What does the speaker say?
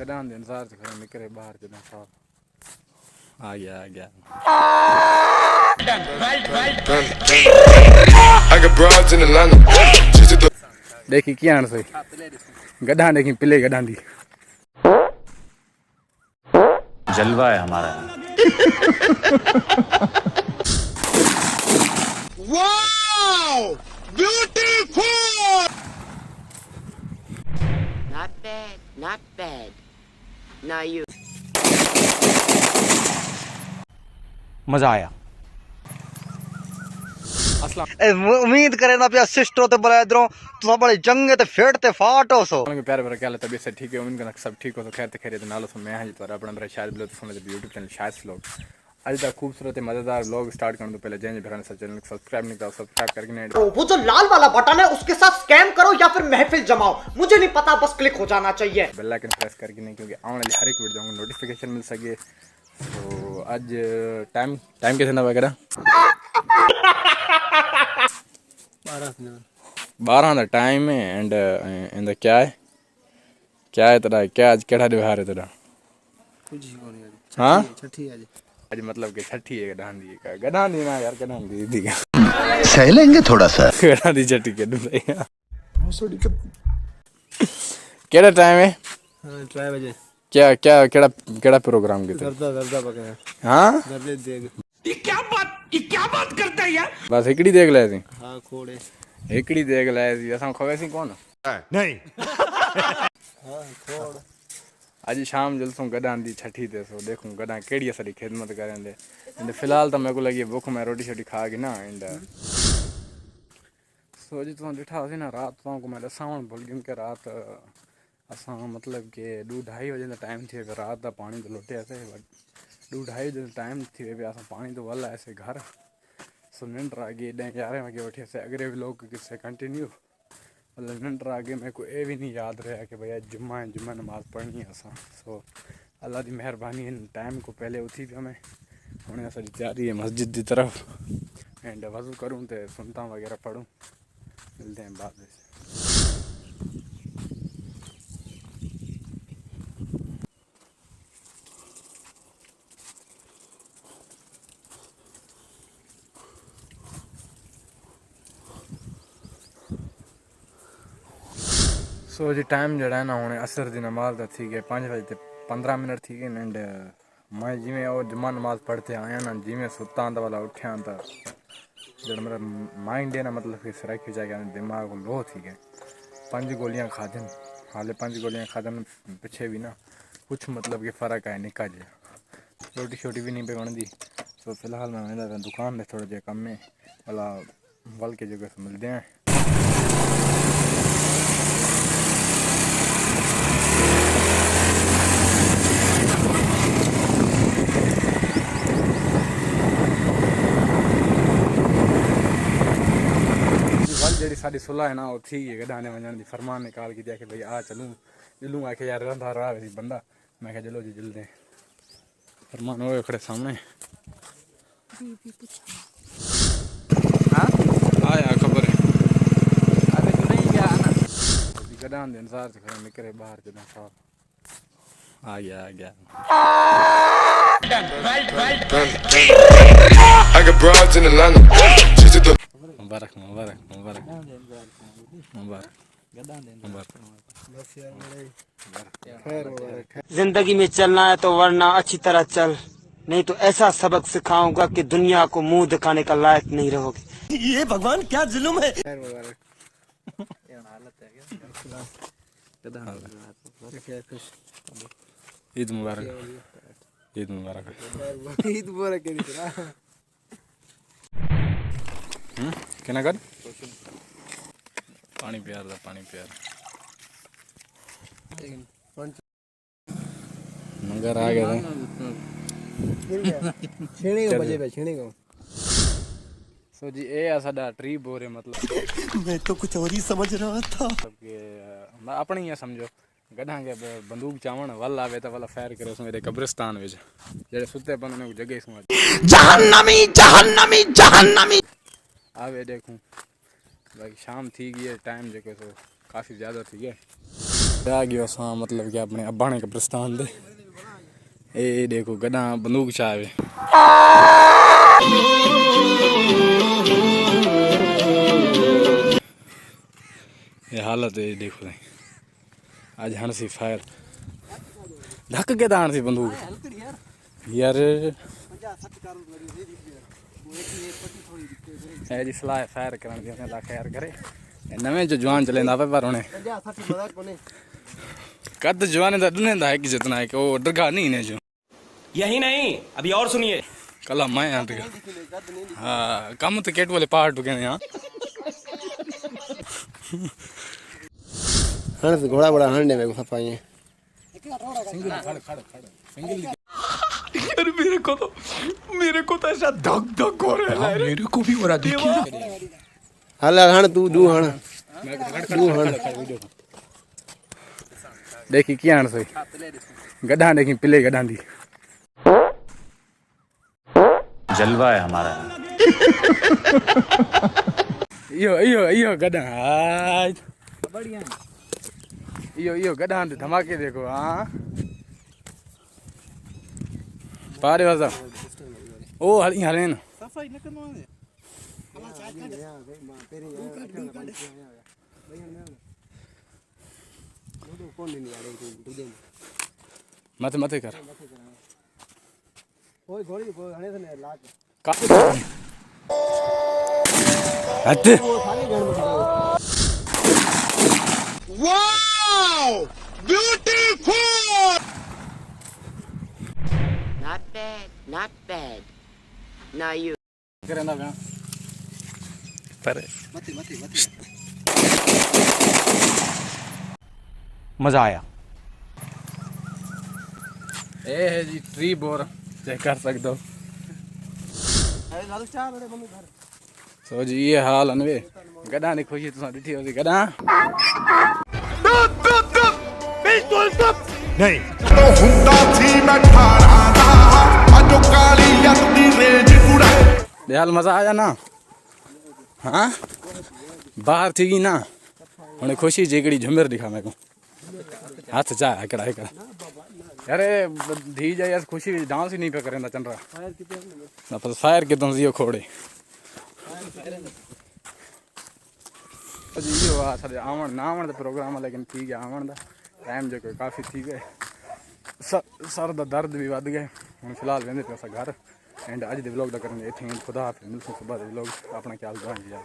गडान दे इंतजार से घर निकले बाहर जदा साहब आ गया देखी क्या आन सोई गड्ढा देखी पिले गड्ढा दी जलवा है हमारा Wow! Beautiful! Not bad, not bad. Now you. मजा आया। उम्मीद करे ना पिया सिस्टो ते बड़ा इधरों तो बड़े जंगे ते फेड़ते फाट हो सो के प्यारे भरा क्या लगता है तबीयत से ठीक है उनका सब ठीक हो तो खैर तो नालो सो मैं हां पर अपना मेरा शायद ब्लॉग सुन ले YouTube चैनल शायद व्लॉग आज तक खूबसूरत मजेदार व्लॉग स्टार्ट करने तो पहले जय भराने से चैनल को सब्सक्राइब नहीं करा सब्सक्राइब करके नहीं वो जो लाल वाला बटन है उसके साथ स्कैम करो या फिर महफिल जमाओ मुझे नहीं पता बस क्लिक हो जाना चाहिए बेल आइकन प्रेस करके नहीं क्योंकि आने वाली हर एक वीडियो को नोटिफिकेशन मिल सके तो आज टाइम कैसे ना वगैरह 12 का टाइम है एंड इन क्या है तेरा क्या आज केड़ा व्यवहार है तेरा हाँ आज मतलब कि छठी है गड्ढा दी ना यार गड्ढा दी सह लेंगे थोड़ा सा गड्ढा दी छठी के केड़ा टाइम है 3 बजे क्या केड़ा प्रोग्राम के दर्दा पकड़ा हाँ दर्दे देख ये क्या बात करता है यार बस एकड़ी देख ले सी हां खोड़े एकड़ी देख ले सी असा खवे सी कौन नहीं हां खोड़ आज शाम जलसों गड्ढा दी छठी ते सो देखूं गड्ढा केड़ी असरी खिदमत करें दे एंड फिलहाल तो मेरे को लगी भूख मैं रोटी शोटी खा के ना एंड सो जी तुम डिठा सी ना रात तो को मैं दसावण भूल गई कि रात असा मतलब कि 2-2:30 बजे का टाइम थी रात का पानी तो लुटे ऐसे 2-2:30 बजे टाइम थी असा पानी तो वाला ऐसे घर सो निंड आ गई 11 बजे उठे से अगले भी लोग किससे कंटिन्यू मतलब निंड आ गई मेरे को ये भी नहीं याद रहा कि भैया जुम्मा नमाज पढ़नी है असा सो अल्लाह की मेहरबानी टाइम को पहले उठी थी हमें हमें असा तैयारी है मस्जिद की तरफ एंड वजू करूँ तो सुनता वगैरह पढ़ूँ मिलते हैं बाद में सो जी टाइम जड़ा है ना हूँ असर की नमाज का थी गए 5 बजे 15 मिनट थी गए एंड मैं जिमें और जुम्मा नमाज पढ़ते आया ना जिमें सुता तो वाला उठा तो जो मेरा माइंड है ना मतलब कि सराख जाएगा दिमाग लो थी गए 5 गोलियां खादन हाले 5 गोलियां खादन पिछे भी ना कुछ मतलब कि फ़र्क है निका जहा रोटी शोटी भी नहीं पे बनती तो फिलहाल मैं मेरा दुकान में थोड़ा जहा कम में वाला वल के जगह से मिलते हैं जी साड़ी सुलह है ना वो थी है गड्ढा वजन की फरमान निकाल के दिया कि भाई आ चलूँ जलूँ आके यार रहा रहा वैसी बंदा मैं क्या चलो जी जल्दे फरमान हो खड़े सामने हाँ यार खबर है अरे तो नहीं गया ना गड्ढा दे इंतजार से खड़े निकले बाहर जदा साहब आ गया I got broads in Atlanta. She's at the मुबारक जिंदगी में चलना है तो वरना अच्छी तरह चल नहीं तो ऐसा सबक सिखाऊंगा कि दुनिया को मुंह दिखाने का लायक नहीं रहोगे ये भगवान क्या जुल्म है ईद मुबारक क्या कर पानी प्यार मगर आ गया छेड़े को बजे पे छेड़े को सो जी ए साडा ट्री बोरे मतलब मैं तो कुछ और ही समझ रहा था मतलब अपनी ही समझो गड्ढा के बंदूक चावण वल आवे तो वाला फायर करे उसमें कब्रिस्तान विच जेड़े सुते पन ने जगह सुन जहन्नमी आवे देखूं भाई शाम थी गई है टाइम जो तो काफ़ी ज़्यादा थी है आ गयो असां मतलब कि अपने अब्बाणे कब्रिस्तान दे। ए देखो गड्ढा बंदूक चावे ये हालत है देखो आज हंसी फायर धक के दान सी बंदूक यार है जी सलाह फायर करन दी ला खैर करे नवे जो जवान चलेंदा पे पर उन्हें कद जवान दा दुने दा है कि जितना है कि वो डरगा नहीं ने जो यही नहीं अभी और सुनिए कला मैं डरगा हां कम तो केट वाले पार्ट हो गए हां हण से घोड़ा बड़ा हणने में सफाई है सिंगल खड़ सिंगल यार मेरे को तो ऐसा धक धक हो रहा है। मेरे को भी हो रहा देखिए। हल हण तू दू हण देखी क्या हण सही गड्ढा देखी पिले गड्ढा दी जलवा है हमारा। इयो गड्ढा आज बढ़िया इयो गड्ढा दे धमाके देखो हां पारे वाजा ओ हली हले न सफाई न कनो दे मत कर ओए गोली को हणे से लाग का हट wow beautiful Not bad, not bad. Now you. करेंदा बया पर मजा आया। ए है जी ट्री बोर चेक कर सकते हो सो जी ये हाल अनवे गड्ढा ने खुशी तुसा डिठी होसी गड्ढा नहीं तो हुंदा थी मैं ठारा दा अजो काली यत दी रेंज कुड़ा बेहाल मजा आया ना हाँ बाहर थी ना उन्हें खुशी जेकड़ी झुमर दिखा मेरे को हाथ चा एकड़ा एकड़ा अरे धी जाए खुशी डांस ही नहीं पे करेंदा चंद्रा ना पर फायर के तुम जियो खोड़े जी यो आ सारे आवन ना आवन दा प्रोग्राम है लेकिन ठीक है आवन दा टाइम जो कोई काफ़ी ठीक है सर दा दर्द भी वध गए हम फिलहाल वेंदे पे घर एंड अज दे व्लॉग दा करेंगे इत्थे खुदा हाफिज़ मिलसूं सुबह दे व्लॉग अपना ख्याल रखना।